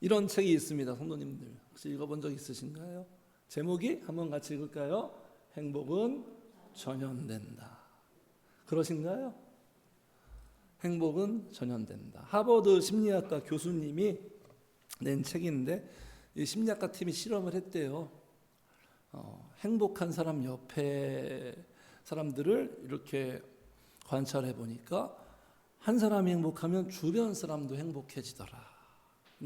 이런 책이 있습니다. 성도님들 혹시 읽어본 적 있으신가요? 제목이 한번 같이 읽을까요? 행복은 전염된다. 그러신가요? 행복은 전염된다. 하버드 심리학과 교수님이 낸 책인데 이 심리학과 팀이 실험을 했대요. 행복한 사람 옆에 사람들을 이렇게 관찰해 보니까 한 사람이 행복하면 주변 사람도 행복해지더라.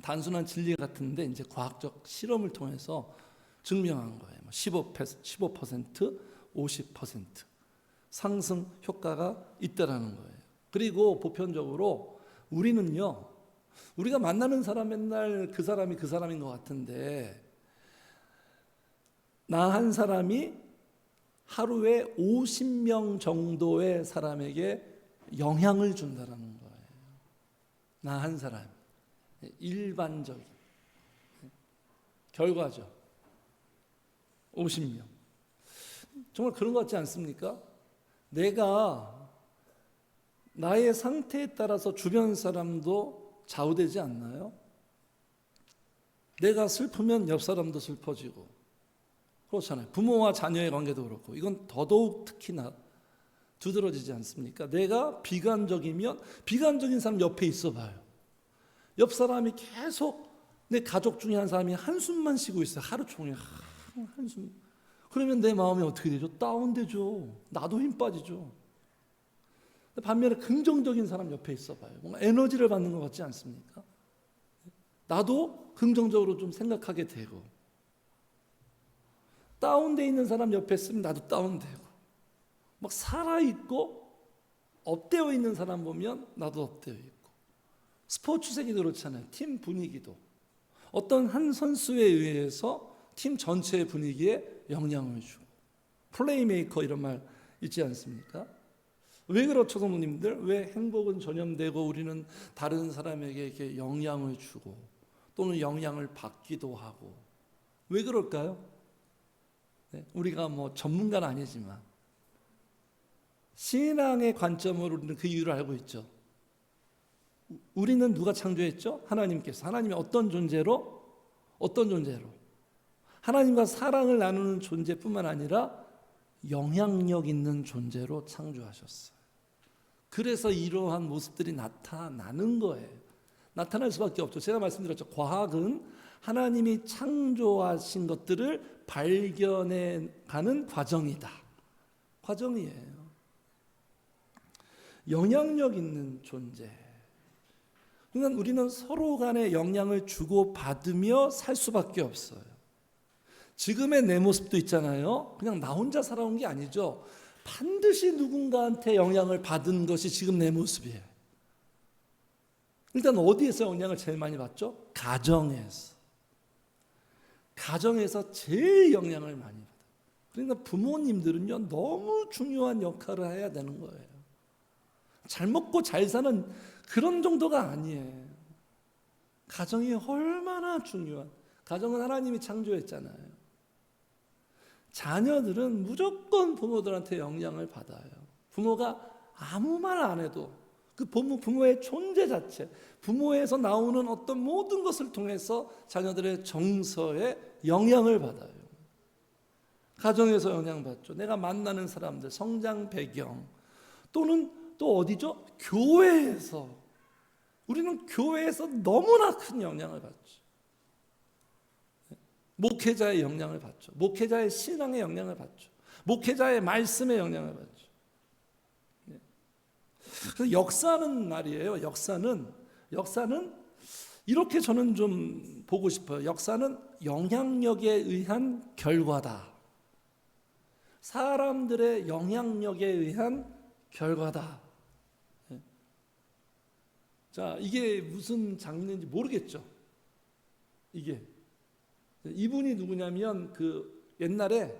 단순한 진리 같은데 이제 과학적 실험을 통해서 증명한 거예요. 15%, 50% 상승 효과가 있다라는 거예요. 그리고 보편적으로 우리는요, 우리가 만나는 사람 맨날 그 사람이 그 사람인 것 같은데 나 한 사람이 하루에 50명 정도의 사람에게 영향을 준다라는 거예요. 나 한 사람. 일반적인 결과죠. 50명. 정말 그런 것 같지 않습니까? 내가 나의 상태에 따라서 주변 사람도 좌우되지 않나요? 내가 슬프면 옆 사람도 슬퍼지고 그렇잖아요. 부모와 자녀의 관계도 그렇고 이건 더더욱 특히나 두드러지지 않습니까? 내가 비관적이면 비관적인 사람 옆에 있어 봐요. 옆 사람이 계속 내 가족 중에 한 사람이 한숨만 쉬고 있어요. 하루 종일 한숨. 그러면 내 마음이 어떻게 되죠? 다운되죠. 나도 힘 빠지죠. 반면에 긍정적인 사람 옆에 있어 봐요. 뭔가 에너지를 받는 것 같지 않습니까? 나도 긍정적으로 좀 생각하게 되고 다운돼 있는 사람 옆에 있으면 나도 다운되고 막 살아있고 업되어 있는 사람 보면 나도 업되어 있고 스포츠색이 그렇잖아요. 팀 분위기도 어떤 한 선수에 의해서 팀 전체의 분위기에 영향을 주고 플레이메이커 이런 말 있지 않습니까? 왜 그렇죠, 성도님들? 왜 행복은 전염되고 우리는 다른 사람에게 이렇게 영향을 주고 또는 영향을 받기도 하고 왜 그럴까요? 네, 우리가 뭐 전문가는 아니지만 신앙의 관점으로 우리는 그 이유를 알고 있죠. 우리는 누가 창조했죠? 하나님께서. 하나님이 어떤 존재로? 하나님과 사랑을 나누는 존재뿐만 아니라 영향력 있는 존재로 창조하셨어요. 그래서 이러한 모습들이 나타나는 거예요. 나타날 수밖에 없죠. 제가 말씀드렸죠. 과학은 하나님이 창조하신 것들을 발견해 가는 과정이다. 과정이에요. 영향력 있는 존재. 그러니까 우리는 서로 간에 영향을 주고받으며 살 수밖에 없어요. 지금의 내 모습도 있잖아요. 그냥 나 혼자 살아온 게 아니죠. 반드시 누군가한테 영향을 받은 것이 지금 내 모습이에요. 일단 어디에서 영향을 제일 많이 받죠? 가정에서. 가정에서 제일 영향을 많이 받아요. 그러니까 부모님들은요, 너무 중요한 역할을 해야 되는 거예요. 잘 먹고 잘 사는 그런 정도가 아니에요. 가정이 얼마나 중요한, 가정은 하나님이 창조했잖아요. 자녀들은 무조건 부모들한테 영향을 받아요. 부모가 아무 말 안 해도 그 부모의 존재 자체, 부모에서 나오는 어떤 모든 것을 통해서 자녀들의 정서에 영향을 받아요. 가정에서 영향받죠. 내가 만나는 사람들, 성장 배경, 또는 또 어디죠? 교회에서. 우리는 교회에서 너무나 큰 영향을 받죠. 목회자의 영향을 받죠. 목회자의 신앙의 영향을 받죠. 목회자의 말씀의 영향을 받죠. 그래서 역사는 말이에요. 역사는 이렇게 저는 좀 보고 싶어요. 역사는 영향력에 의한 결과다. 사람들의 영향력에 의한 결과다. 자, 이게 무슨 장르인지 모르겠죠. 이분이 누구냐면 그 옛날에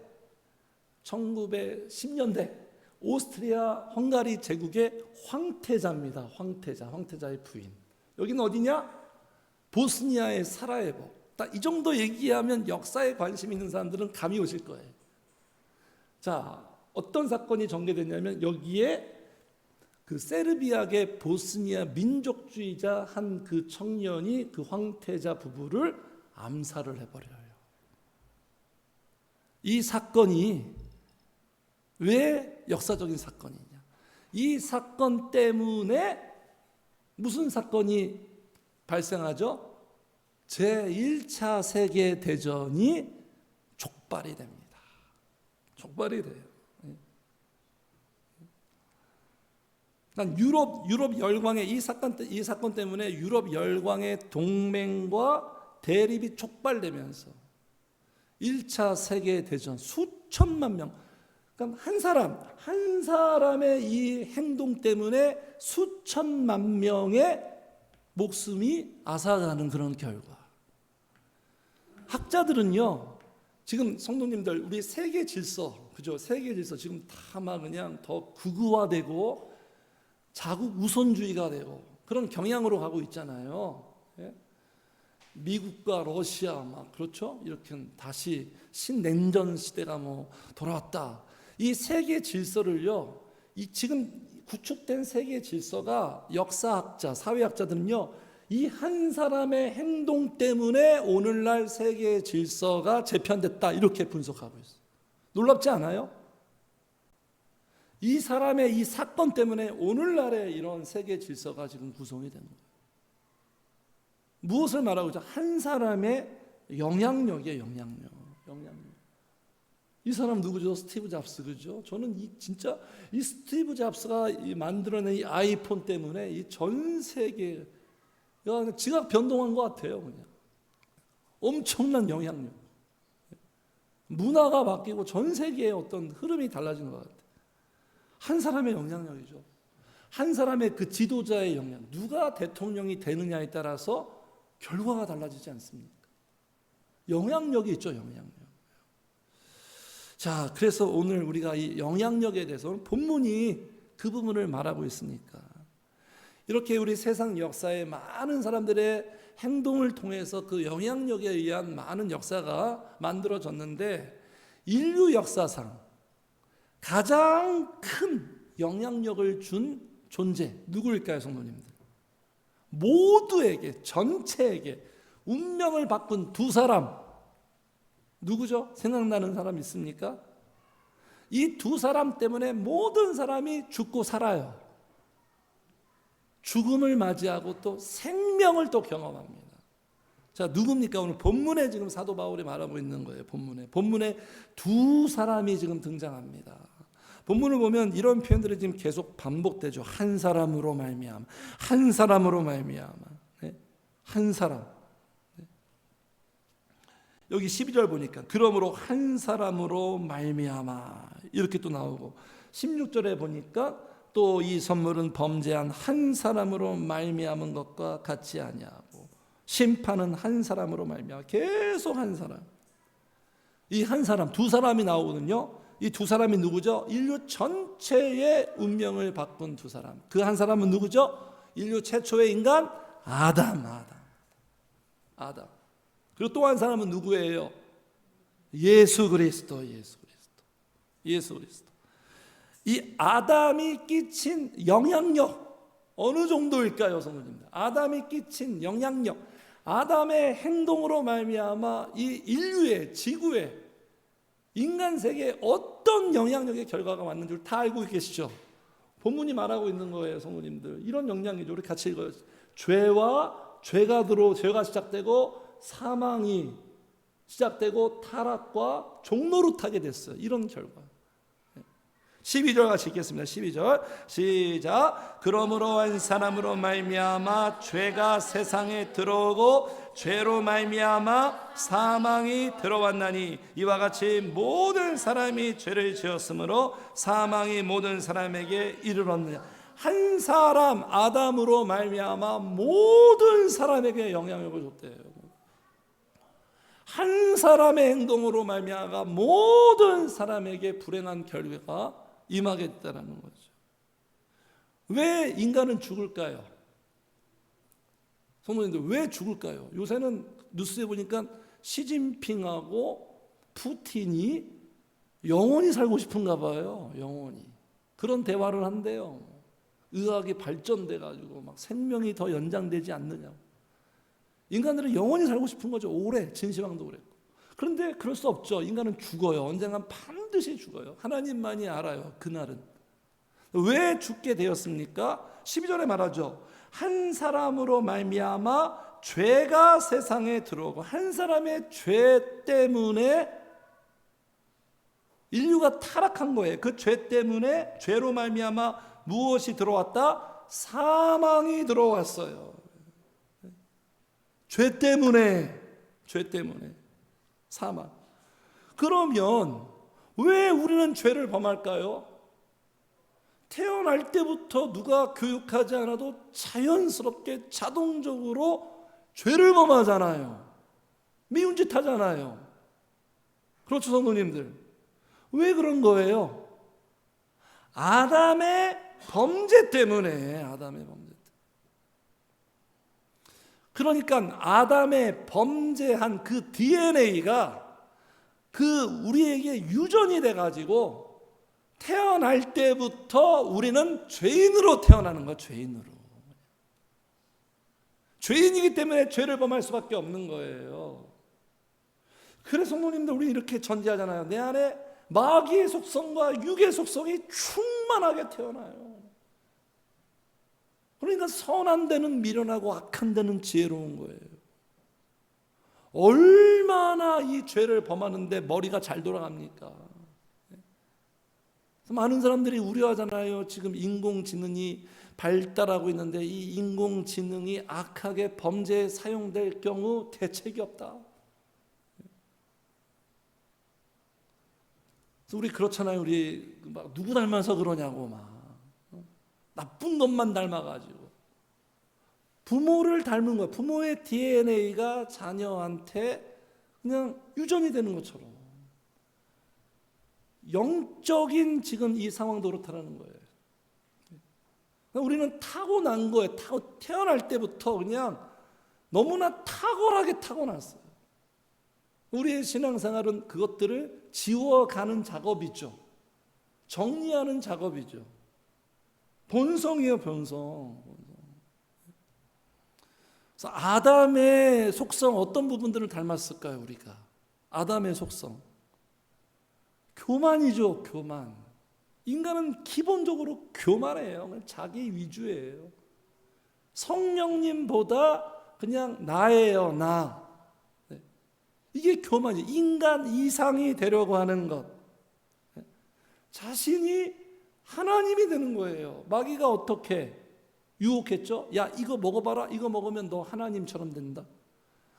1910년대 오스트리아 헝가리 제국의 황태자입니다. 황태자의 부인. 여기는 어디냐? 보스니아의 사라예보. 딱 이 정도 얘기하면 역사에 관심 있는 사람들은 감이 오실 거예요. 자, 어떤 사건이 전개됐냐면 여기에 그 세르비아계 보스니아 민족주의자 한 그 청년이 그 황태자 부부를 암살을 해버려요. 이 사건이 왜 역사적인 사건이냐? 이 사건 때문에 무슨 사건이 발생하죠? 제1차 세계대전이 촉발이 됩니다. 촉발이 돼요. 유럽 열강의 이 사건 때문에 유럽 열강의 동맹과 대립이 촉발되면서 1차 세계대전 수천만 명, 그러니까 한 사람의 이 행동 때문에 수천만 명의 목숨이 앗아가는 그런 결과. 학자들은요, 지금 성도님들 우리 세계 질서, 그죠? 세계 질서 지금 다 막 그냥 더 극우화되고 자국 우선주의가 되고 그런 경향으로 가고 있잖아요. 예? 미국과 러시아 막 그렇죠? 이렇게 다시 신냉전 시대가 뭐 돌아왔다. 이 세계 질서를요, 이 지금 구축된 세계 질서가 역사학자, 사회학자들은요, 이 한 사람의 행동 때문에 오늘날 세계 질서가 재편됐다 이렇게 분석하고 있어요. 놀랍지 않아요? 이 사람의 이 사건 때문에 오늘날의 이런 세계 질서가 지금 구성이 되는 거예요. 무엇을 말하고 있죠? 한 사람의 영향력이에요. 영향력. 이 사람 누구죠? 스티브 잡스, 그죠? 저는 진짜 이 스티브 잡스가 만들어낸 이 아이폰 때문에 이 전 세계가 지각 변동한 것 같아요. 그냥 엄청난 영향력. 문화가 바뀌고 전 세계의 어떤 흐름이 달라지는 것 같아요. 한 사람의 영향력이죠. 한 사람의 그 지도자의 영향, 누가 대통령이 되느냐에 따라서 결과가 달라지지 않습니까? 영향력이 있죠, 영향력. 자, 그래서 오늘 우리가 이 영향력에 대해서는 본문이 그 부분을 말하고 있으니까 이렇게 우리 세상 역사에 많은 사람들의 행동을 통해서 그 영향력에 의한 많은 역사가 만들어졌는데 인류 역사상 가장 큰 영향력을 준 존재 누구일까요, 성도님들? 모두에게, 전체에게 운명을 바꾼 두 사람 누구죠? 생각나는 사람 있습니까? 이 두 사람 때문에 모든 사람이 죽고 살아요. 죽음을 맞이하고 또 생명을 또 경험합니다. 자, 누굽니까? 오늘 본문에 지금 사도 바울이 말하고 있는 거예요. 본문에 두 사람이 지금 등장합니다. 본문을 보면 이런 표현들이 지금 계속 반복되죠. 한 사람으로 말미암아, 한 사람으로 말미암아, 네? 한 사람. 네? 여기 12절 보니까 그러므로 한 사람으로 말미암아 이렇게 또 나오고 16절에 보니까 또 이 선물은 범죄한 한 사람으로 말미암은 것과 같지 아니하고 심판은 한 사람으로 말미암아 계속 한 사람. 이 한 사람, 두 사람이 나오거든요. 이 두 사람이 누구죠? 인류 전체의 운명을 바꾼 두 사람. 그 한 사람은 누구죠? 인류 최초의 인간 아담. 그리고 또 한 사람은 누구예요? 예수 그리스도. 이 아담이 끼친 영향력 어느 정도일까요, 성도님들? 아담이 끼친 영향력, 아담의 행동으로 말미암아 이 인류의 지구에 인간 세계에 어떤 영향력의 결과가 왔는 줄 다 알고 계시죠? 본문이 말하고 있는 거예요, 성도님들. 이런 영향이죠. 우리 같이 읽어요. 죄가 시작되고 사망이 시작되고 타락과 종노릇하게 됐어요. 이런 결과. 12절 같이 읽겠습니다. 12절 시작. 그러므로 한 사람으로 말미암아 죄가 세상에 들어오고 죄로 말미암아 사망이 들어왔나니 이와 같이 모든 사람이 죄를 지었으므로 사망이 모든 사람에게 이르렀느냐. 한 사람 아담으로 말미암아 모든 사람에게 영향력을 줬대요. 한 사람의 행동으로 말미암아 모든 사람에게 불행한 결과가 임하게 됐다는 거죠. 왜 인간은 죽을까요? 성도님들 왜 죽을까요? 요새는 뉴스에 보니까 시진핑하고 푸틴이 영원히 살고 싶은가 봐요. 영원히. 그런 대화를 한대요. 의학이 발전돼 가지고 막 생명이 더 연장되지 않느냐고. 인간들은 영원히 살고 싶은 거죠. 오래. 진시황도 그랬고. 그런데 그럴 수 없죠. 인간은 죽어요. 언젠간 반드시 죽어요. 하나님만이 알아요. 그날은. 왜 죽게 되었습니까? 12절에 말하죠. 한 사람으로 말미암아 죄가 세상에 들어오고, 한 사람의 죄 때문에 인류가 타락한 거예요. 그 죄 때문에, 죄로 말미암아 무엇이 들어왔다? 사망이 들어왔어요. 죄 때문에 사망. 그러면 왜 우리는 죄를 범할까요? 태어날 때부터 누가 교육하지 않아도 자연스럽게 자동적으로 죄를 범하잖아요. 미운 짓 하잖아요. 그렇죠, 성도님들? 왜 그런 거예요? 아담의 범죄 때문에. 그러니까 아담의 범죄한 그 DNA가 그 우리에게 유전이 돼가지고 태어날 때부터 우리는 죄인으로 태어나는 거예요. 죄인이기 때문에 죄를 범할 수밖에 없는 거예요. 그래서 성도님들, 우리 이렇게 전제하잖아요. 내 안에 마귀의 속성과 육의 속성이 충만하게 태어나요. 그러니까 선한 데는 미련하고 악한 데는 지혜로운 거예요. 얼마나 이 죄를 범하는데 머리가 잘 돌아갑니까? 많은 사람들이 우려하잖아요. 지금 인공지능이 발달하고 있는데 이 인공지능이 악하게 범죄에 사용될 경우 대책이 없다. 우리 그렇잖아요. 우리 막 누구 닮아서 그러냐고 막 나쁜 놈만 닮아가지고. 부모를 닮은 거야. 부모의 DNA가 자녀한테 그냥 유전이 되는 것처럼. 영적인 지금 이 상황도 그렇다는 거예요. 우리는 타고난 거예요. 태어날 때부터 그냥 너무나 탁월하게 타고났어요. 우리의 신앙생활은 그것들을 지워가는 작업이죠. 정리하는 작업이죠. 본성이에요, 본성. 그래서 아담의 속성 어떤 부분들을 닮았을까요, 우리가? 아담의 속성. 교만이죠, 교만. 인간은 기본적으로 교만해요. 자기 위주예요. 성령님보다 그냥 나예요, 나. 이게 교만이에요. 인간 이상이 되려고 하는 것. 자신이 하나님이 되는 거예요. 마귀가 어떻게 유혹했죠? 야, 이거 먹어봐라. 이거 먹으면 너 하나님처럼 된다.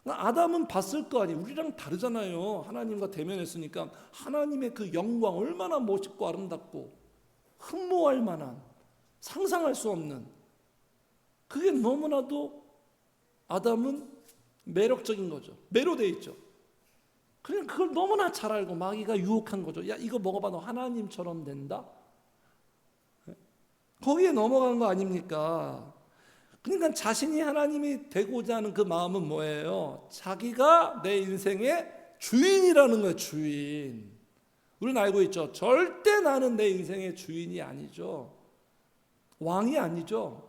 아담은 봤을 거 아니에요. 우리랑 다르잖아요. 하나님과 대면했으니까 하나님의 그 영광 얼마나 멋있고 아름답고 흠모할 만한, 상상할 수 없는, 그게 너무나도 아담은 매력적인 거죠. 매료되어 있죠. 그냥 그걸 너무나 잘 알고 마귀가 유혹한 거죠. 야, 이거 먹어봐. 너 하나님처럼 된다. 거기에 넘어간 거 아닙니까? 그러니까 자신이 하나님이 되고자 하는 그 마음은 뭐예요? 자기가 내 인생의 주인이라는 거예요. 주인. 우리는 알고 있죠. 절대 나는 내 인생의 주인이 아니죠. 왕이 아니죠.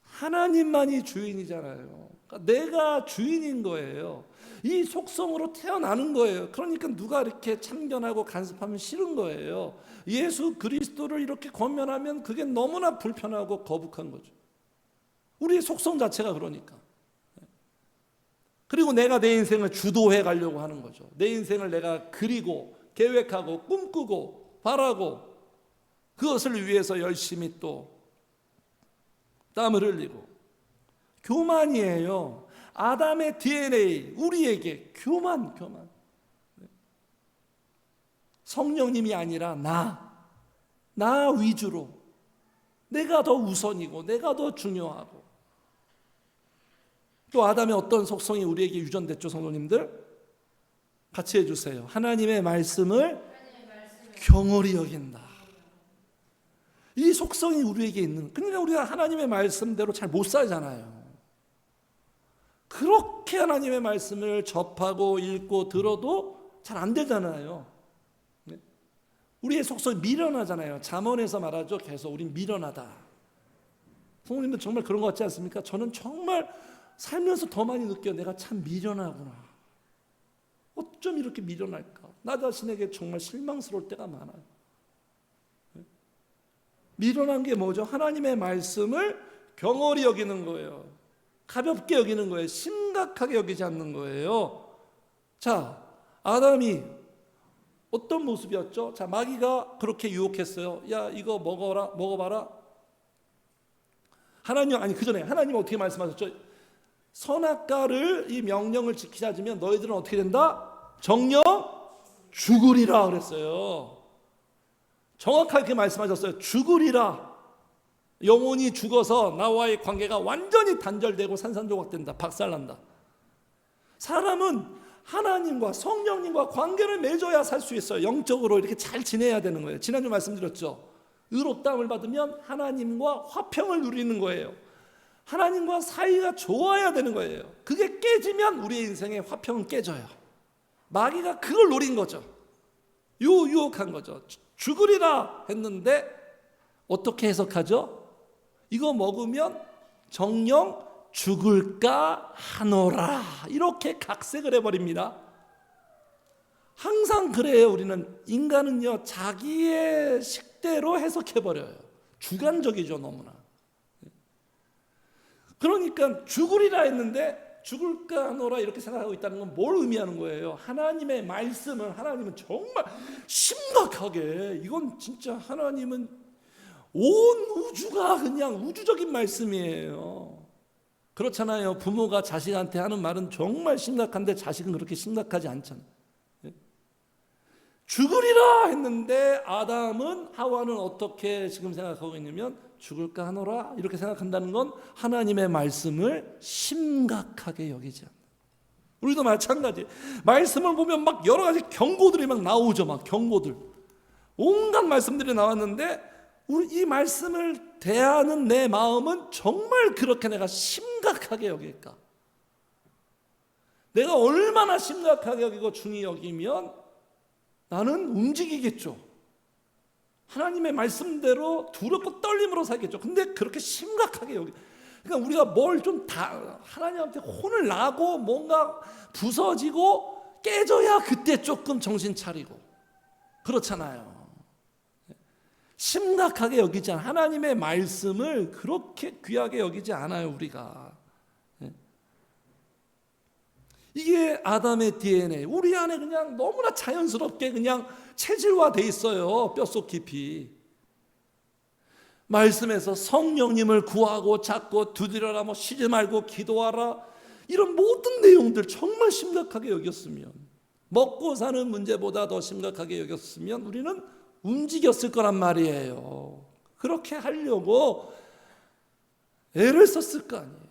하나님만이 주인이잖아요. 그러니까 내가 주인인 거예요. 이 속성으로 태어나는 거예요. 그러니까 누가 이렇게 참견하고 간섭하면 싫은 거예요. 예수 그리스도를 이렇게 권면하면 그게 너무나 불편하고 거북한 거죠. 우리의 속성 자체가 그러니까. 그리고 내가 내 인생을 주도해 가려고 하는 거죠. 내 인생을 내가 그리고 계획하고 꿈꾸고 바라고 그것을 위해서 열심히 또 땀을 흘리고. 교만이에요. 아담의 DNA, 우리에게 교만. 성령님이 아니라 나 위주로. 내가 더 우선이고 내가 더 중요하고. 또 아담의 어떤 속성이 우리에게 유전됐죠, 성도님들? 같이 해주세요. 하나님의 말씀을 경홀히 여긴다. 이 속성이 우리에게 있는. 그러니까 우리가 하나님의 말씀대로 잘 못 살잖아요. 그렇게 하나님의 말씀을 접하고 읽고 들어도 잘 안 되잖아요. 우리의 속성이 미련하잖아요. 잠언에서 말하죠. 계속 우린 미련하다. 성도님들 정말 그런 거 같지 않습니까? 저는 정말 살면서 더 많이 느껴요. 내가 참 미련하구나. 어쩜 이렇게 미련할까? 나 자신에게 정말 실망스러울 때가 많아요. 미련한 게 뭐죠? 하나님의 말씀을 경홀히 여기는 거예요. 가볍게 여기는 거예요. 심각하게 여기지 않는 거예요. 자, 아담이 어떤 모습이었죠? 자, 마귀가 그렇게 유혹했어요. 야, 이거 먹어봐라. 그 전에 하나님 어떻게 말씀하셨죠? 선악과를 이 명령을 지키지 않으면 너희들은 어떻게 된다? 정녕 죽으리라 그랬어요. 정확하게 말씀하셨어요. 죽으리라. 영혼이 죽어서 나와의 관계가 완전히 단절되고 산산조각된다. 박살난다. 사람은 하나님과 성령님과 관계를 맺어야 살 수 있어요. 영적으로 이렇게 잘 지내야 되는 거예요. 지난주 말씀드렸죠. 의롭다함을 받으면 하나님과 화평을 누리는 거예요. 하나님과 사이가 좋아야 되는 거예요. 그게 깨지면 우리의 인생의 화평은 깨져요. 마귀가 그걸 노린 거죠. 유혹한 거죠. 죽으리라 했는데 어떻게 해석하죠? 이거 먹으면 정녕 죽을까 하노라. 이렇게 각색을 해버립니다. 항상 그래요. 우리는 인간은요 자기의 식대로 해석해버려요. 주관적이죠 너무나. 그러니까 죽으리라 했는데 죽을까 하노라 이렇게 생각하고 있다는 건 뭘 의미하는 거예요? 하나님의 말씀을 하나님은 정말 심각하게, 이건 진짜 하나님은 온 우주가 그냥 우주적인 말씀이에요. 그렇잖아요. 부모가 자식한테 하는 말은 정말 심각한데 자식은 그렇게 심각하지 않잖아요. 죽으리라 했는데 아담은 하와는 어떻게 지금 생각하고 있냐면 죽을까 하노라 이렇게 생각한다는 건 하나님의 말씀을 심각하게 여기지 않는. 우리도 마찬가지. 말씀을 보면 막 여러 가지 경고들이 막 나오죠. 막 경고들. 온갖 말씀들이 나왔는데 우리 이 말씀을 대하는 내 마음은 정말 그렇게 내가 심각하게 여길까? 내가 얼마나 심각하게 여기고 중히 여기면 나는 움직이겠죠. 하나님의 말씀대로 두렵고 떨림으로 살겠죠. 근데 그렇게 심각하게 여기. 그러니까 우리가 뭘 좀 하나님한테 혼을 나고 뭔가 부서지고 깨져야 그때 조금 정신 차리고 그렇잖아요. 심각하게 여기지 않아요. 하나님의 말씀을 그렇게 귀하게 여기지 않아요 우리가. 이게 아담의 DNA. 우리 안에 그냥 너무나 자연스럽게 그냥 체질화돼 있어요. 뼛속 깊이. 말씀에서 성령님을 구하고 찾고 두드려라, 뭐 쉬지 말고 기도하라, 이런 모든 내용들 정말 심각하게 여겼으면, 먹고 사는 문제보다 더 심각하게 여겼으면 우리는 움직였을 거란 말이에요. 그렇게 하려고 애를 썼을 거 아니에요.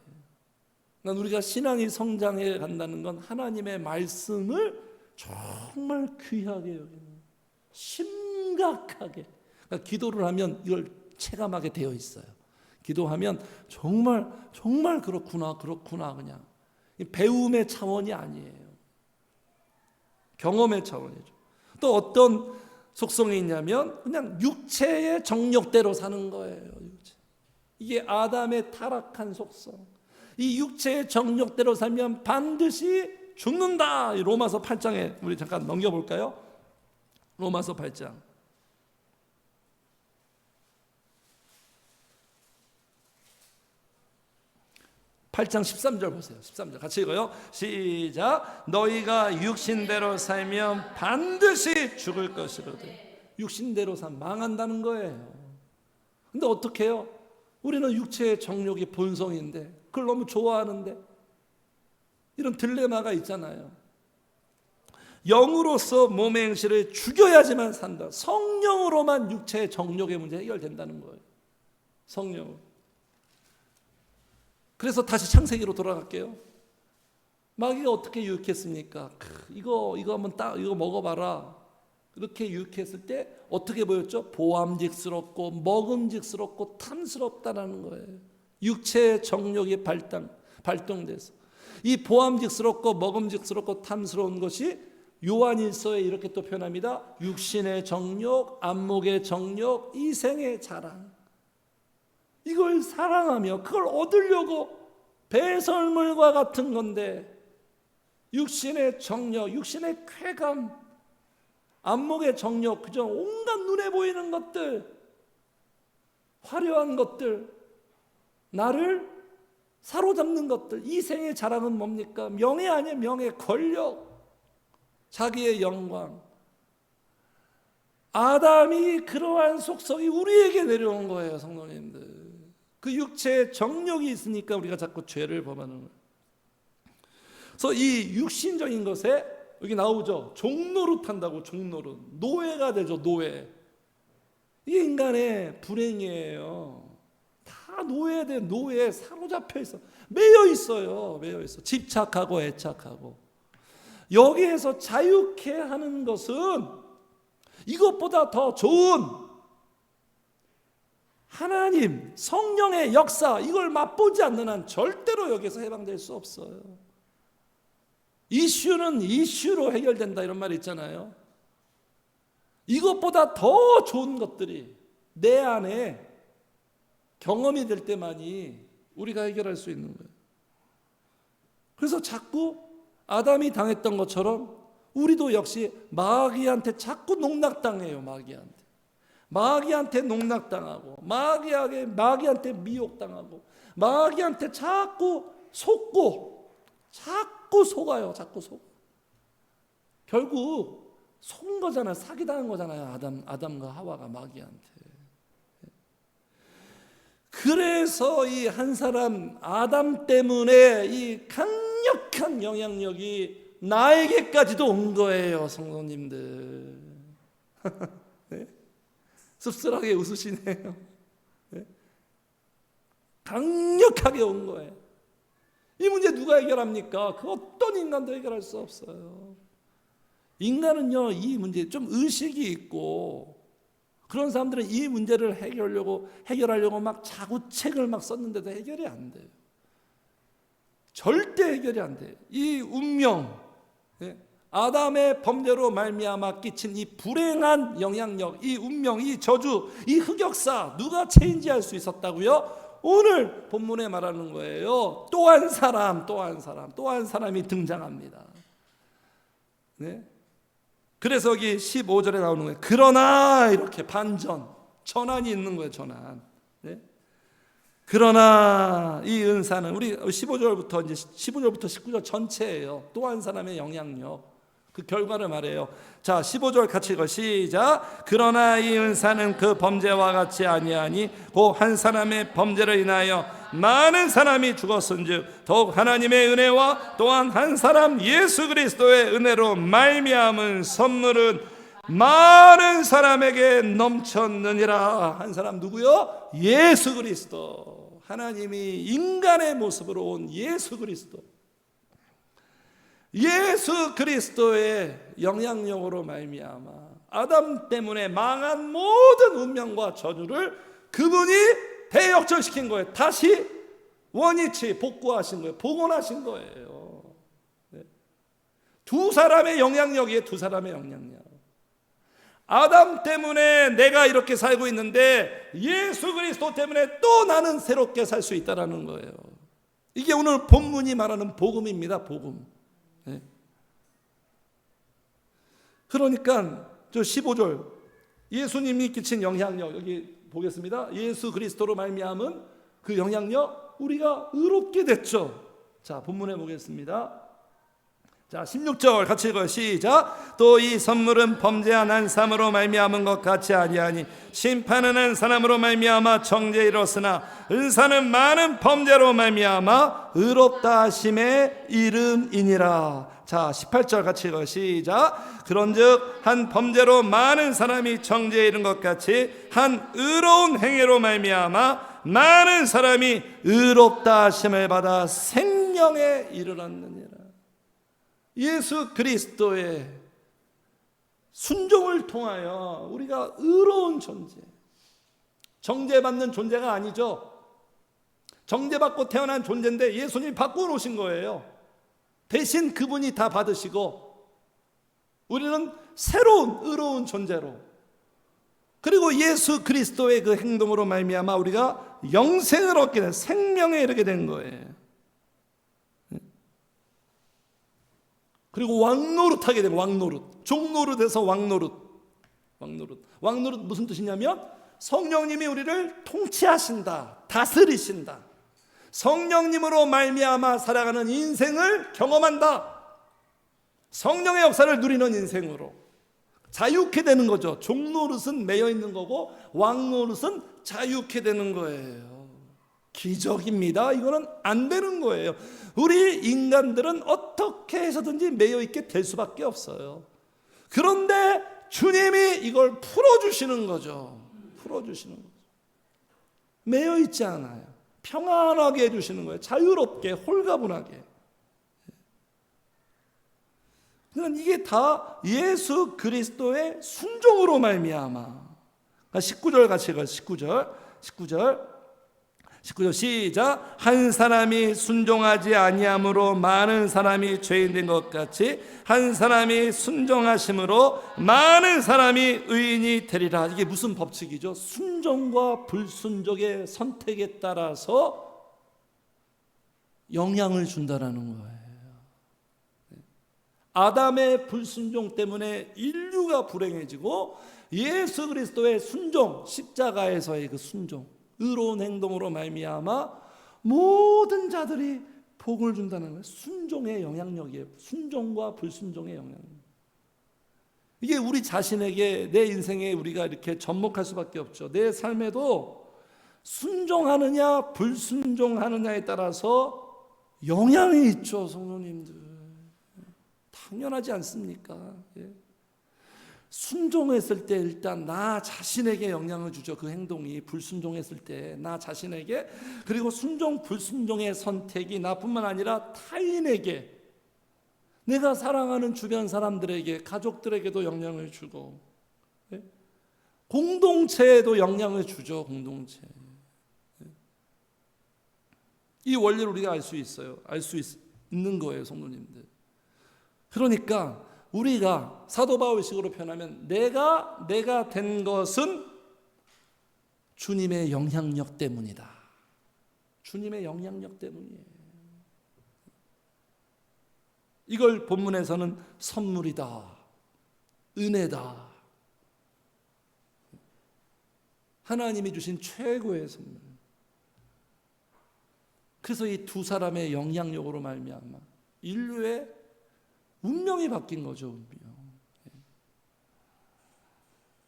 난 우리가 신앙이 성장해 간다는 건 하나님의 말씀을 정말 귀하게 여기는, 심각하게. 그러니까 기도를 하면 이걸 체감하게 되어 있어요. 기도하면 정말 그렇구나 그냥 배움의 차원이 아니에요. 경험의 차원이죠. 또 어떤 속성이 있냐면 그냥 육체의 정욕대로 사는 거예요. 이게 아담의 타락한 속성. 이 육체의 정욕대로 살면 반드시 죽는다. 로마서 8장에 우리 잠깐 넘겨볼까요? 로마서 8장. 8장 13절 보세요. 13절 같이 읽어요. 시작. 너희가 육신대로 살면 반드시 죽을 것이거든. 육신대로 살면 망한다는 거예요. 근데 어떻게 해요? 우리는 육체의 정욕이 본성인데 그걸 너무 좋아하는데, 이런 딜레마가 있잖아요. 영으로서 몸의 행실을 죽여야지만 산다. 성령으로만 육체의 정욕의 문제 해결된다는 거예요. 성령으로. 그래서 다시 창세기로 돌아갈게요. 마귀가 어떻게 유혹했습니까? 이거 한번 이거 먹어봐라. 그렇게 유혹했을 때 어떻게 보였죠? 보암직스럽고 먹음직스럽고 탐스럽다라는 거예요. 육체의 정욕이 발동돼서 이 보암직스럽고 먹음직스럽고 탐스러운 것이 요한일서에 이렇게 또 표현합니다. 육신의 정욕, 안목의 정욕, 이생의 자랑. 이걸 사랑하며 그걸 얻으려고 배설물과 같은 건데, 육신의 정욕, 육신의 쾌감, 안목의 정욕, 그저 온갖 눈에 보이는 것들, 화려한 것들, 나를 사로잡는 것들. 이생의 자랑은 뭡니까? 명예 아니에요. 명예, 권력, 자기의 영광. 아담이 그러한 속성이 우리에게 내려온 거예요, 성도님들. 그 육체의 정욕이 있으니까 우리가 자꾸 죄를 범하는 거예요. 그래서 이 육신적인 것에 여기 나오죠. 종노릇한다고. 종노릇, 노예가 되죠. 노예. 이게 인간의 불행이에요. 다 노예돼. 노예에 사로잡혀 있어. 매여 있어요. 매여 있어. 집착하고 애착하고. 여기에서 자유케 하는 것은 이것보다 더 좋은 하나님 성령의 역사, 이걸 맛보지 않는 한 절대로 여기서 해방될 수 없어요. 이슈는 이슈로 해결된다, 이런 말이 있잖아요. 이것보다 더 좋은 것들이 내 안에 경험이 될 때만이 우리가 해결할 수 있는 거예요. 그래서 자꾸 아담이 당했던 것처럼 우리도 역시 마귀한테 자꾸 농락당해요. 마귀한테 농락당하고, 마귀한테 미혹당하고, 마귀한테 자꾸 속고, 자꾸 속아요. 자꾸 속. 결국 속은 거잖아요. 사기당한 거잖아요. 아담과 하와가 마귀한테. 그래서 이 한 사람 아담 때문에 이 강력한 영향력이 나에게까지도 온 거예요, 성도님들. 네? 씁쓸하게 웃으시네요. 네? 강력하게 온 거예요. 이 문제 누가 해결합니까? 그 어떤 인간도 해결할 수 없어요. 인간은요, 이 문제 좀 의식이 있고, 그런 사람들은 이 문제를 해결하려고 막 자구책을 막 썼는데도 해결이 안 돼요. 절대 해결이 안 돼요. 이 운명, 아담의 범죄로 말미암아 끼친 이 불행한 영향력, 이 운명, 이 저주, 이 흑역사, 누가 체인지할 수 있었다고요? 오늘 본문에 말하는 거예요. 또 한 사람이 등장합니다. 네? 그래서 여기 15절에 나오는 거예요. 그러나, 이렇게 반전, 전환이 있는 거예요. 전환. 네? 그러나 이 은사는, 우리 15절부터 19절 전체예요. 또 한 사람의 영향력, 그 결과를 말해요. 자, 15절 같이 읽어. 시작. 그러나 이 은사는 그 범죄와 같이 아니하니 곧 한 사람의 범죄를 인하여 많은 사람이 죽었은즉 더욱 하나님의 은혜와 또한 한 사람 예수 그리스도의 은혜로 말미암은 선물은 많은 사람에게 넘쳤느니라. 한 사람 누구요? 예수 그리스도. 하나님이 인간의 모습으로 온 예수 그리스도. 예수 그리스도의 영향력으로 말미암아 아담 때문에 망한 모든 운명과 저주를 그분이 대역전시킨 거예요. 다시 원위치 복구하신 거예요. 복원하신 거예요. 네. 두 사람의 영향력이에요. 두 사람의 영향력. 아담 때문에 내가 이렇게 살고 있는데 예수 그리스도 때문에 또 나는 새롭게 살 수 있다는 거예요. 이게 오늘 본문이 말하는 복음입니다. 복음. 네. 그러니까 저 15절 예수님이 끼친 영향력, 여기 보겠습니다. 예수 그리스도로 말미암은 그 영향력, 우리가 의롭게 됐죠. 자, 본문에 보겠습니다. 자, 16절 같이 읽어요. 시작. 또 이 선물은 범죄한 한 사람으로 말미암은 것 같이 아니하니 심판은 한 사람으로 말미암아 정죄에 이르렀으나 은사는 많은 범죄로 말미암아 의롭다 하심의 이름이니라. 자, 18절 같이 읽어요. 시작. 그런즉 한 범죄로 많은 사람이 정죄에 이른 것 같이 한 의로운 행위로 말미암아 많은 사람이 의롭다 하심을 받아 생명에 이르렀느니라. 예수 그리스도의 순종을 통하여 우리가 의로운 존재, 정죄받는 존재가 아니죠. 정죄받고 태어난 존재인데 예수님이 바꿔 놓으신 거예요. 대신 그분이 다 받으시고 우리는 새로운 의로운 존재로, 그리고 예수 그리스도의 그 행동으로 말미암아 우리가 영생을 얻게 된, 생명에 이르게 된 거예요. 그리고 왕노릇하게 된, 왕노릇, 종노릇에서 왕노릇. 왕노릇 무슨 뜻이냐면 성령님이 우리를 통치하신다, 다스리신다. 성령님으로 말미암아 살아가는 인생을 경험한다. 성령의 역사를 누리는 인생으로 자유케 되는 거죠. 종노릇은 매여 있는 거고 왕노릇은 자유케 되는 거예요. 기적입니다. 이거는 안 되는 거예요. 우리 인간들은 어떻게 해서든지 매여 있게 될 수밖에 없어요. 그런데 주님이 이걸 풀어주시는 거죠. 풀어주시는 거죠. 매여 있지 않아요. 평안하게 해주시는 거예요. 자유롭게, 홀가분하게. 그러니까 이게 다 예수 그리스도의 순종으로 말미암아. 19절 같이 읽어요. 19절 시작. 한 사람이 순종하지 아니함으로 많은 사람이 죄인된 것 같이 한 사람이 순종하심으로 많은 사람이 의인이 되리라. 이게 무슨 법칙이죠? 순종과 불순종의 선택에 따라서 영향을 준다라는 거예요. 아담의 불순종 때문에 인류가 불행해지고 예수 그리스도의 순종, 십자가에서의 그 순종, 의로운 행동으로 말미암아 모든 자들이 복을 준다는 거예요. 순종의 영향력이에요. 순종과 불순종의 영향력. 이게 우리 자신에게, 내 인생에 우리가 이렇게 접목할 수밖에 없죠. 내 삶에도 순종하느냐 불순종하느냐에 따라서 영향이 있죠. 성도님들 당연하지 않습니까? 예. 순종했을 때 일단 나 자신에게 영향을 주죠. 그 행동이 불순종했을 때 나 자신에게, 그리고 순종 불순종의 선택이 나뿐만 아니라 타인에게, 내가 사랑하는 주변 사람들에게, 가족들에게도 영향을 주고, 예? 공동체에도 영향을 주죠. 공동체. 예? 이 원리를 우리가 알 수 있어요. 알 수 있는 거예요, 성도님들. 그러니까 우리가 사도 바울식으로 표현하면 내가 된 것은 주님의 영향력 때문이다. 주님의 영향력 때문이에요. 이걸 본문에서는 선물이다, 은혜다, 하나님이 주신 최고의 선물. 그래서 이 두 사람의 영향력으로 말미암아 인류의 운명이 바뀐 거죠. 운명.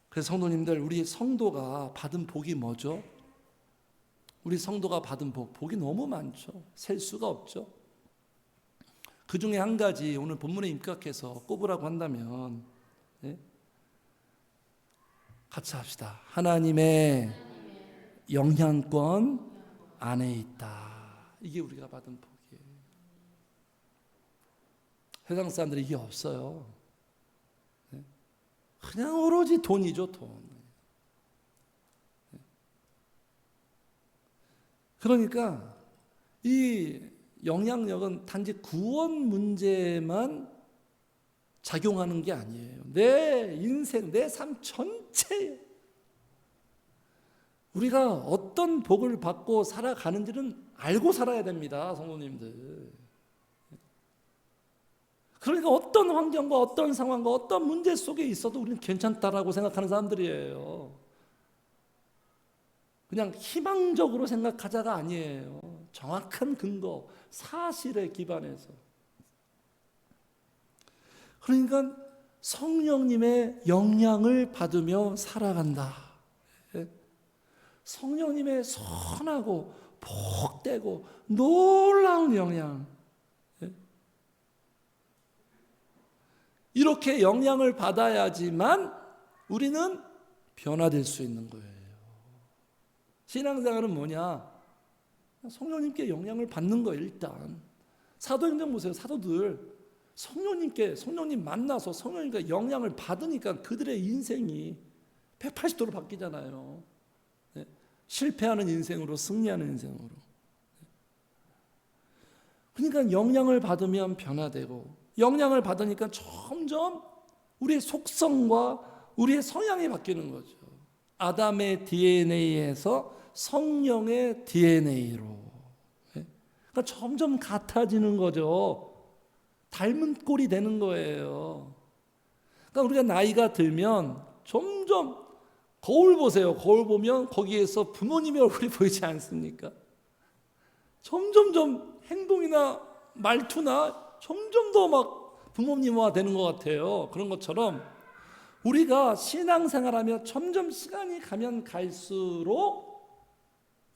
그래서 성도님들, 우리 성도가 받은 복이 뭐죠? 우리 성도가 받은 복이 너무 많죠. 셀 수가 없죠. 그 중에 한 가지 오늘 본문에 입각해서 꼽으라고 한다면, 예? 같이 합시다. 하나님의 영향권 안에 있다. 이게 우리가 받은 복이에요. 세상 사람들이 이게 없어요. 그냥 오로지 돈이죠, 돈. 그러니까 이 영향력은 단지 구원 문제만 작용하는 게 아니에요. 내 인생, 내 삶 전체에 우리가 어떤 복을 받고 살아가는지는 알고 살아야 됩니다, 성도님들. 그러니까 어떤 환경과 어떤 상황과 어떤 문제 속에 있어도 우리는 괜찮다라고 생각하는 사람들이에요. 그냥 희망적으로 생각하자가 아니에요. 정확한 근거, 사실에 기반해서. 그러니까 성령님의 영향을 받으며 살아간다. 성령님의 선하고 복되고 놀라운 영향. 이렇게 영향을 받아야지만 우리는 변화될 수 있는 거예요. 신앙생활은 뭐냐? 성령님께 영향을 받는 거예요. 일단 사도행전 보세요. 사도들 성령님 만나서 성령님과 영향을 받으니까 그들의 인생이 180도로 바뀌잖아요. 네? 실패하는 인생으로 승리하는 인생으로. 그러니까 영향을 받으면 변화되고, 영향을 받으니까 점점 우리의 속성과 우리의 성향이 바뀌는 거죠. 아담의 DNA에서 성령의 DNA로. 그러니까 점점 같아지는 거죠. 닮은 꼴이 되는 거예요. 그러니까 우리가 나이가 들면 점점 거울 보세요. 거울 보면 거기에서 부모님의 얼굴이 보이지 않습니까? 점점점 행동이나 말투나 점점 더 막 부모님화 되는 것 같아요. 그런 것처럼 우리가 신앙생활하며 점점 시간이 가면 갈수록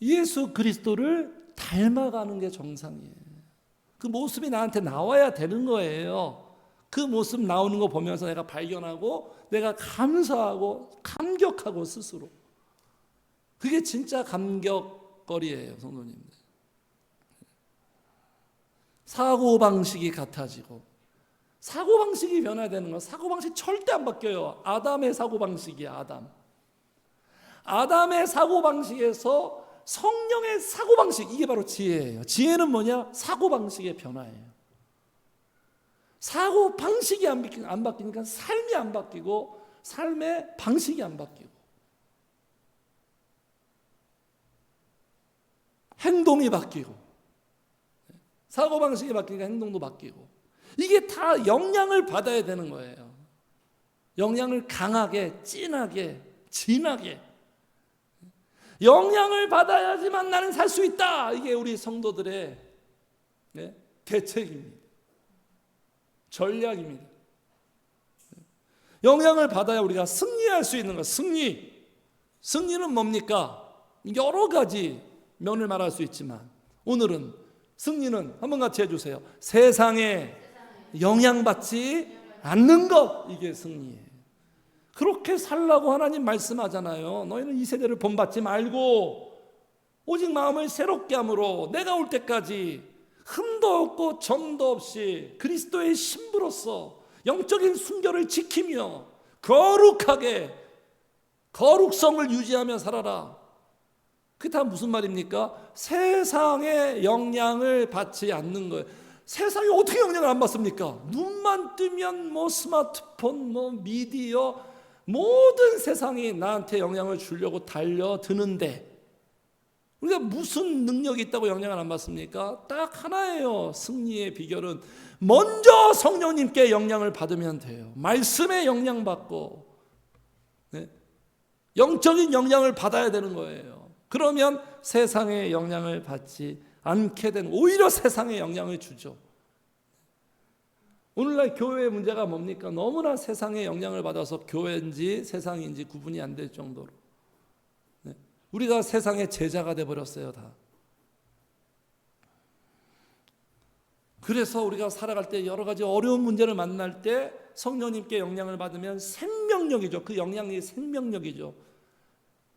예수 그리스도를 닮아가는 게 정상이에요. 그 모습이 나한테 나와야 되는 거예요. 그 모습 나오는 거 보면서 내가 발견하고 내가 감사하고 감격하고 스스로. 그게 진짜 감격거리예요, 성도님들. 사고방식이 같아지고 사고방식이 변화되는 거. 사고방식 절대 안 바뀌어요. 아담의 사고방식이야. 아담의 사고방식에서 성령의 사고방식, 이게 바로 지혜예요. 지혜는 뭐냐? 사고방식의 변화예요. 사고방식이 안 바뀌니까 삶이 안 바뀌고 삶의 방식이 안 바뀌고 행동이 바뀌고 사고방식이 바뀌니까 행동도 바뀌고 이게 다 영향을 받아야 되는 거예요. 영향을 강하게, 진하게, 진하게 영향을 받아야지만 나는 살 수 있다. 이게 우리 성도들의 대책입니다. 전략입니다. 영향을 받아야 우리가 승리할 수 있는 것. 승리는 뭡니까? 여러 가지 면을 말할 수 있지만 오늘은 승리는 한번 같이 해주세요. 세상에 영향받지 않는 것, 이게 승리예요. 그렇게 살라고 하나님 말씀하잖아요. 너희는 이 세대를 본받지 말고 오직 마음을 새롭게 함으로 내가 올 때까지 흠도 없고 점도 없이 그리스도의 신부로서 영적인 순결을 지키며 거룩하게 거룩성을 유지하며 살아라. 그게 다 무슨 말입니까? 세상의 영향을 받지 않는 거예요. 세상이 어떻게 영향을 안 받습니까? 눈만 뜨면 뭐 스마트폰, 뭐 미디어, 모든 세상이 나한테 영향을 주려고 달려드는데 우리가 무슨 능력이 있다고 영향을 안 받습니까? 딱 하나예요. 승리의 비결은 먼저 성령님께 영향을 받으면 돼요. 말씀에 영향받고 영적인 영향을 받아야 되는 거예요. 그러면 세상의 영향을 받지 않게 되는, 오히려 세상에 영향을 주죠. 오늘날 교회의 문제가 뭡니까? 너무나 세상에 영향을 받아서 교회인지 세상인지 구분이 안 될 정도로 우리가 세상의 제자가 돼버렸어요. 다. 그래서 우리가 살아갈 때 여러 가지 어려운 문제를 만날 때 성령님께 영향을 받으면 생명력이죠. 그 영향이 생명력이죠.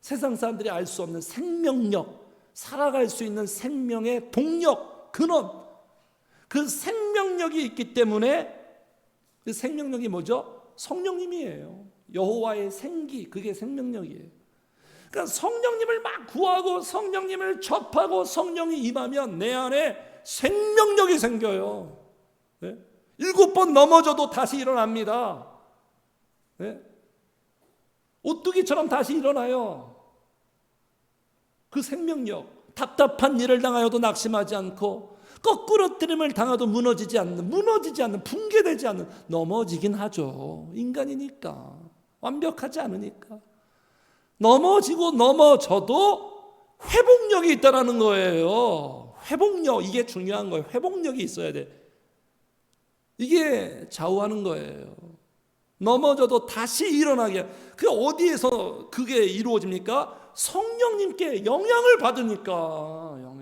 세상 사람들이 알 수 없는 생명력, 살아갈 수 있는 생명의 동력, 근원, 그 생명력이 있기 때문에 그 생명력이 뭐죠? 성령님이에요. 여호와의 생기, 그게 생명력이에요. 그러니까 성령님을 막 구하고 성령님을 접하고 성령이 임하면 내 안에 생명력이 생겨요. 7번 넘어져도 다시 일어납니다. 오뚜기처럼 다시 일어나요. 그 생명력, 답답한 일을 당하여도 낙심하지 않고 거꾸러뜨림을 당하도 무너지지 않는, 붕괴되지 않는, 넘어지긴 하죠. 인간이니까, 완벽하지 않으니까. 넘어지고 넘어져도 회복력이 있다는 거예요. 회복력, 이게 중요한 거예요. 회복력이 있어야 돼. 이게 좌우하는 거예요. 넘어져도 다시 일어나게. 그게 어디에서 그게 이루어집니까? 성령님께 영향을 받으니까.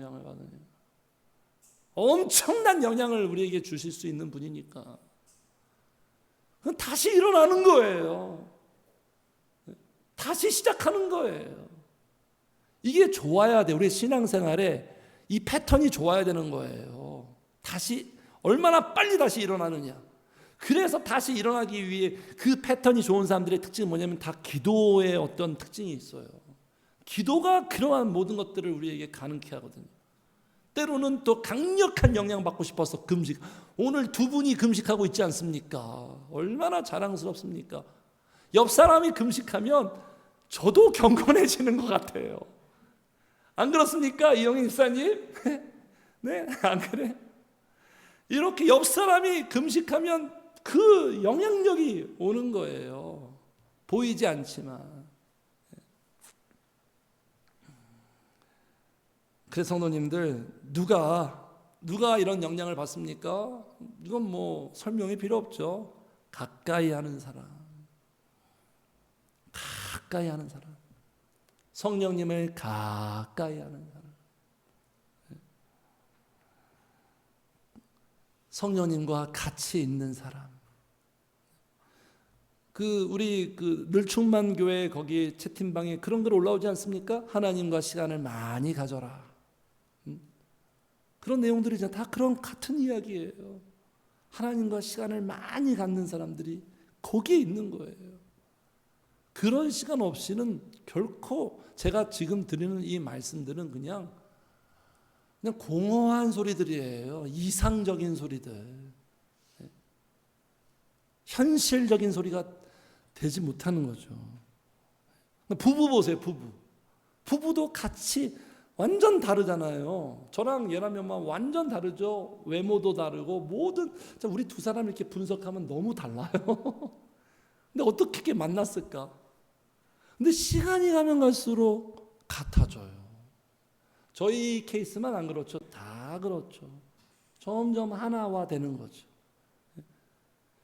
엄청난 영향을 우리에게 주실 수 있는 분이니까. 그건 다시 일어나는 거예요. 다시 시작하는 거예요. 이게 좋아야 돼. 우리 신앙생활에 이 패턴이 좋아야 되는 거예요. 다시 얼마나 빨리 다시 일어나느냐. 그래서 다시 일어나기 위해 그 패턴이 좋은 사람들의 특징은 뭐냐면 다 기도의 어떤 특징이 있어요. 기도가 그러한 모든 것들을 우리에게 가능케 하거든요. 때로는 또 강력한 영향 받고 싶어서 금식. 오늘 두 분이 금식하고 있지 않습니까? 얼마나 자랑스럽습니까? 옆 사람이 금식하면 저도 경건해지는 것 같아요. 안 그렇습니까? 이영희 집사님? 네, 안 그래? 이렇게 옆 사람이 금식하면 그 영향력이 오는 거예요. 보이지 않지만. 그래서 성도님들, 누가 이런 영향을 받습니까? 이건 뭐 설명이 필요 없죠. 가까이 하는 사람. 가까이 하는 사람. 성령님을 가까이 하는 사람. 성령님과 같이 있는 사람. 우리 늘충만 교회 거기 채팅방에 그런 글 올라오지 않습니까? 하나님과 시간을 많이 가져라. 그런 내용들이잖아. 다 그런 같은 이야기예요. 하나님과 시간을 많이 갖는 사람들이 거기에 있는 거예요. 그런 시간 없이는 결코 제가 지금 드리는 이 말씀들은 그냥 공허한 소리들이에요. 이상적인 소리들. 현실적인 소리가 되지 못하는 거죠. 부부 보세요. 부부도 같이 완전 다르잖아요. 저랑 예람이 엄마 완전 다르죠. 외모도 다르고 모든, 우리 두 사람 이렇게 분석하면 너무 달라요. 근데 어떻게 이렇게 만났을까? 근데 시간이 가면 갈수록 같아져요. 저희 케이스만 안 그렇죠. 다 그렇죠. 점점 하나화 되는 거죠.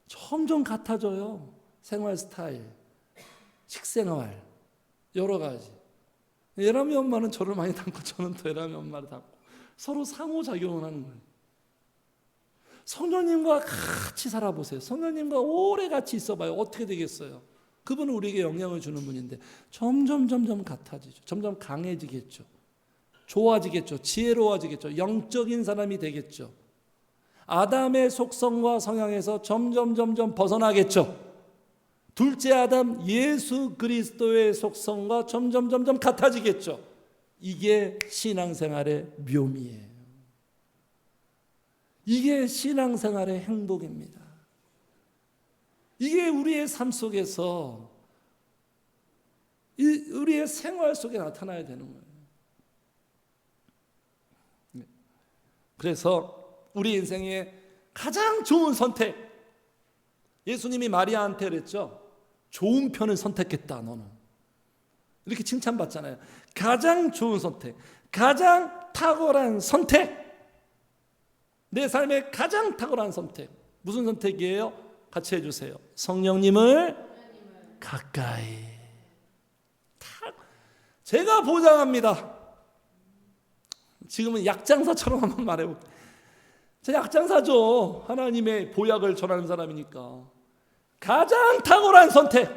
점점 같아져요. 생활 스타일, 식생활, 여러 가지. 예람이 엄마는 저를 많이 닮고 저는 또 예람이 엄마를 닮고 서로 상호작용을 하는 거예요. 성령님과 같이 살아보세요. 성령님과 오래 같이 있어봐요. 어떻게 되겠어요? 그분은 우리에게 영향을 주는 분인데 점점 같아지죠. 점점 강해지겠죠. 좋아지겠죠. 지혜로워지겠죠. 영적인 사람이 되겠죠. 아담의 속성과 성향에서 점점 벗어나겠죠. 둘째 아담 예수 그리스도의 속성과 점점 같아지겠죠. 이게 신앙생활의 묘미예요. 이게 신앙생활의 행복입니다. 이게 우리의 삶 속에서, 우리의 생활 속에 나타나야 되는 거예요. 그래서 우리 인생의 가장 좋은 선택, 예수님이 마리아한테 그랬죠. 좋은 편을 선택했다 너는. 이렇게 칭찬받잖아요. 가장 좋은 선택, 가장 탁월한 선택, 내 삶의 가장 탁월한 선택. 무슨 선택이에요? 같이 해주세요. 성령님을 가까이. 제가 보장합니다. 지금은 약장사처럼 한번 말해볼게요. 제가 약장사죠. 하나님의 보약을 전하는 사람이니까. 가장 탁월한 선택,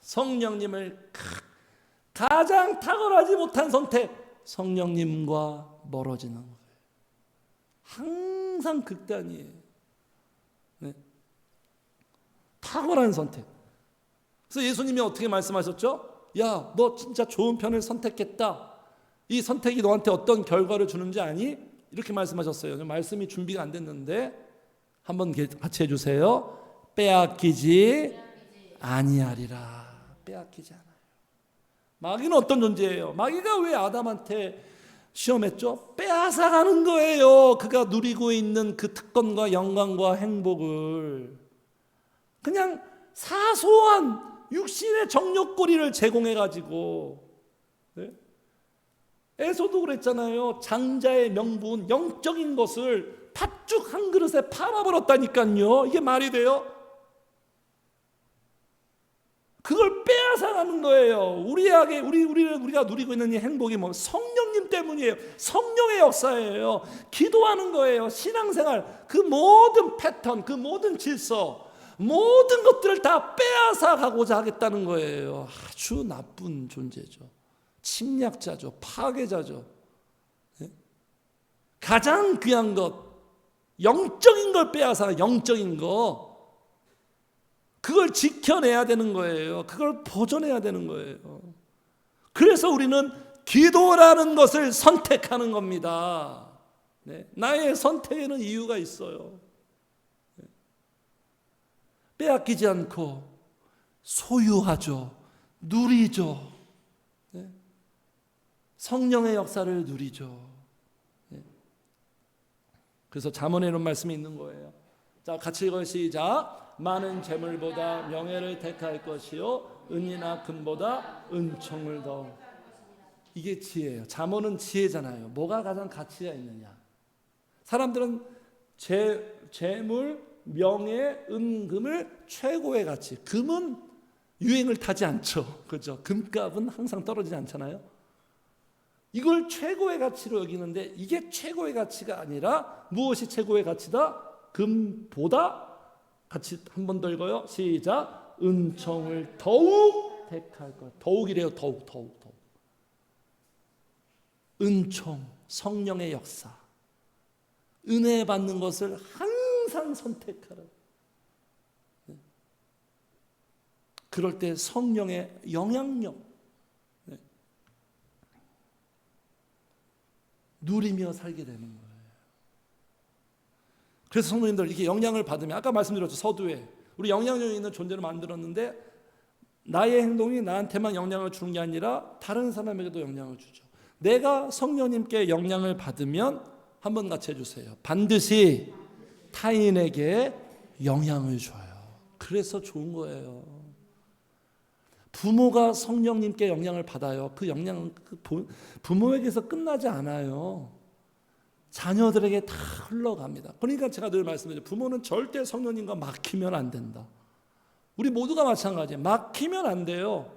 성령님을, 가장 탁월하지 못한 선택, 성령님과 멀어지는 거예요. 항상 극단이에요. 네. 탁월한 선택. 그래서 예수님이 어떻게 말씀하셨죠? 야, 너 진짜 좋은 편을 선택했다. 이 선택이 너한테 어떤 결과를 주는지 아니? 이렇게 말씀하셨어요. 말씀이 준비가 안 됐는데 한번 같이 해주세요. 빼앗기지 아니하리라. 빼앗기지 않아요. 마귀는 어떤 존재예요? 마귀가 왜 아담한테 시험했죠? 빼앗아가는 거예요. 그가 누리고 있는 그 특권과 영광과 행복을. 그냥 사소한 육신의 정욕거리를 제공해가지고. 네? 에서도 그랬잖아요. 장자의 명분, 영적인 것을 팥죽 한 그릇에 팔아버렸다니까요. 이게 말이 돼요? 그걸 빼앗아가는 거예요. 우리가 누리고 있는 이 행복이 뭐 성령님 때문이에요. 성령의 역사예요. 기도하는 거예요. 신앙생활, 그 모든 패턴, 그 모든 질서, 모든 것들을 다 빼앗아가고자 하겠다는 거예요. 아주 나쁜 존재죠. 침략자죠. 파괴자죠. 네? 가장 귀한 것, 영적인 걸 빼앗아. 영적인 거. 그걸 지켜내야 되는 거예요. 그걸 보존해야 되는 거예요. 그래서 우리는 기도라는 것을 선택하는 겁니다. 네. 나의 선택에는 이유가 있어요. 네. 빼앗기지 않고 소유하죠. 누리죠. 네. 성령의 역사를 누리죠. 네. 그래서 잠언에 이런 말씀이 있는 거예요. 자, 같이 읽어요. 시작. 많은 재물보다 명예를 택할 것이요 은이나 금보다 은총을 더. 이게 지혜예요. 잠언은 지혜잖아요. 뭐가 가장 가치가 있느냐. 사람들은 재물, 명예, 은금을 최고의 가치. 금은 유행을 타지 않죠. 그렇죠? 금값은 항상 떨어지지 않잖아요. 이걸 최고의 가치로 여기는데 이게 최고의 가치가 아니라 무엇이 최고의 가치다? 금보다 같이 한 번 더 읽어요. 시작. 은총을 더욱 택할 것. 더욱이래요. 더욱. 은총, 성령의 역사. 은혜 받는 것을 항상 선택하라. 그럴 때 성령의 영향력 누리며 살게 되는 거예요. 그래서 성도님들 이렇게 영향을 받으면 아까 말씀드렸죠. 서두에 우리 영향력 있는 존재를 만들었는데 나의 행동이 나한테만 영향을 주는 게 아니라 다른 사람에게도 영향을 주죠. 내가 성령님께 영향을 받으면 한번 같이 해주세요. 반드시 타인에게 영향을 줘요. 그래서 좋은 거예요. 부모가 성령님께 영향을 받아요. 그 영향은 부모에게서 끝나지 않아요. 자녀들에게 다 흘러갑니다. 그러니까 제가 늘 말씀드려요. 부모는 절대 성령님과 막히면 안 된다. 우리 모두가 마찬가지예요. 막히면 안 돼요.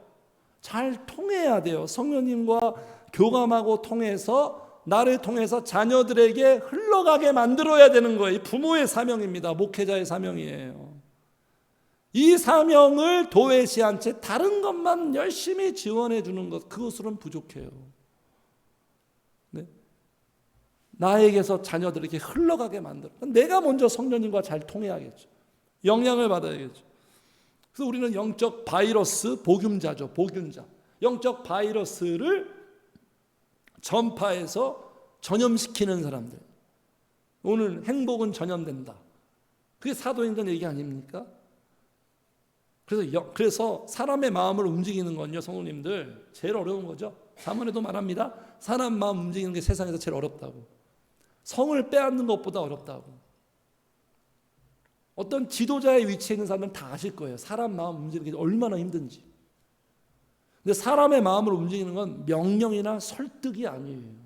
잘 통해야 돼요. 성령님과 교감하고 통해서 나를 통해서 자녀들에게 흘러가게 만들어야 되는 거예요. 부모의 사명입니다. 목회자의 사명이에요. 이 사명을 도외시한 채 다른 것만 열심히 지원해 주는 것, 그것으로는 부족해요. 네? 나에게서 자녀들에게 흘러가게 만들어. 내가 먼저 성령님과 잘 통해야겠죠. 영향을 받아야겠죠. 그래서 우리는 영적 바이러스 복음자죠. 복균자. 영적 바이러스를 전파해서 전염시키는 사람들. 오늘 행복은 전염된다. 그게 사도행전 얘기 아닙니까? 그래서 사람의 마음을 움직이는 건요, 성도님들 제일 어려운 거죠. 잠언에도 말합니다. 사람 마음 움직이는 게 세상에서 제일 어렵다고. 성을 빼앗는 것보다 어렵다고. 어떤 지도자의 위치에 있는 사람은 다 아실 거예요. 사람 마음 움직이는 게 얼마나 힘든지. 근데 사람의 마음을 움직이는 건 명령이나 설득이 아니에요.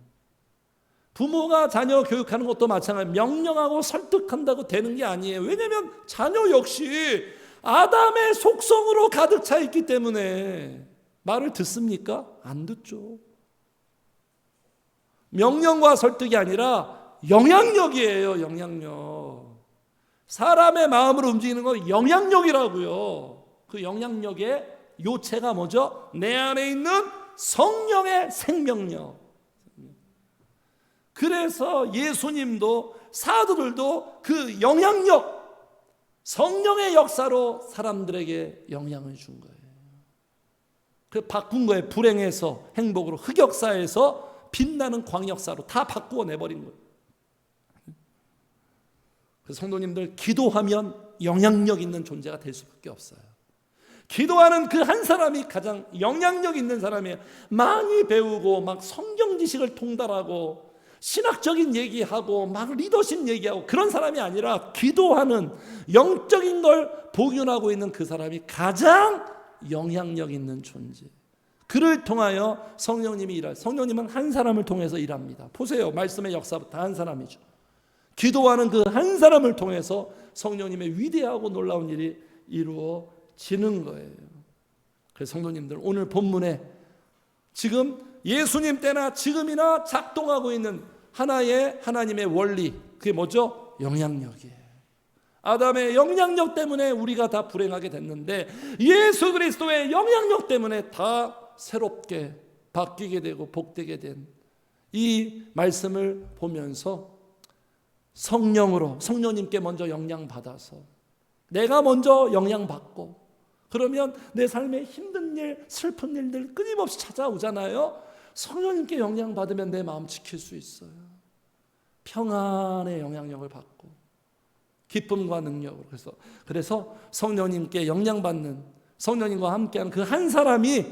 부모가 자녀 교육하는 것도 마찬가지예요. 명령하고 설득한다고 되는 게 아니에요. 왜냐하면 자녀 역시 아담의 속성으로 가득 차 있기 때문에 말을 듣습니까? 안 듣죠. 명령과 설득이 아니라 영향력이에요. 영향력. 사람의 마음을 움직이는 건 영향력이라고요. 그 영향력의 요체가 뭐죠? 내 안에 있는 성령의 생명력. 그래서 예수님도 사도들도 그 영향력, 성령의 역사로 사람들에게 영향을 준 거예요. 그 바꾼 거예요. 불행에서 행복으로, 흑역사에서 빛나는 광역사로 다 바꾸어 내버린 거예요. 그래서 성도님들 기도하면 영향력 있는 존재가 될 수밖에 없어요. 기도하는 그 한 사람이 가장 영향력 있는 사람이에요. 많이 배우고 막 성경 지식을 통달하고 신학적인 얘기하고 막 리더십 얘기하고 그런 사람이 아니라 기도하는 영적인 걸 복윤하고 있는 그 사람이 가장 영향력 있는 존재. 그를 통하여 성령님이 일할. 성령님은 한 사람을 통해서 일합니다. 보세요. 말씀의 역사부터 한 사람이죠. 기도하는 그 한 사람을 통해서 성령님의 위대하고 놀라운 일이 이루어지는 거예요. 그래서 성도님들 오늘 본문에 지금 예수님 때나 지금이나 작동하고 있는 하나의 하나님의 원리, 그게 뭐죠? 영향력이에요. 아담의 영향력 때문에 우리가 다 불행하게 됐는데 예수 그리스도의 영향력 때문에 다 새롭게 바뀌게 되고 복되게 된 이 말씀을 보면서 성령으로 성령님께 먼저 영향받아서 내가 먼저 영향받고 그러면 내 삶에 힘든 일, 슬픈 일들 끊임없이 찾아오잖아요. 성령님께 영향받으면 내 마음 지킬 수 있어요. 평안의 영향력을 받고 기쁨과 능력으로 그래서 성령님께 영향받는 성령님과 함께하는 그 한 사람이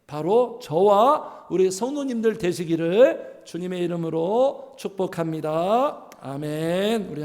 바로 저와 우리 성도님들 되시기를 주님의 이름으로 축복합니다. 아멘. 우리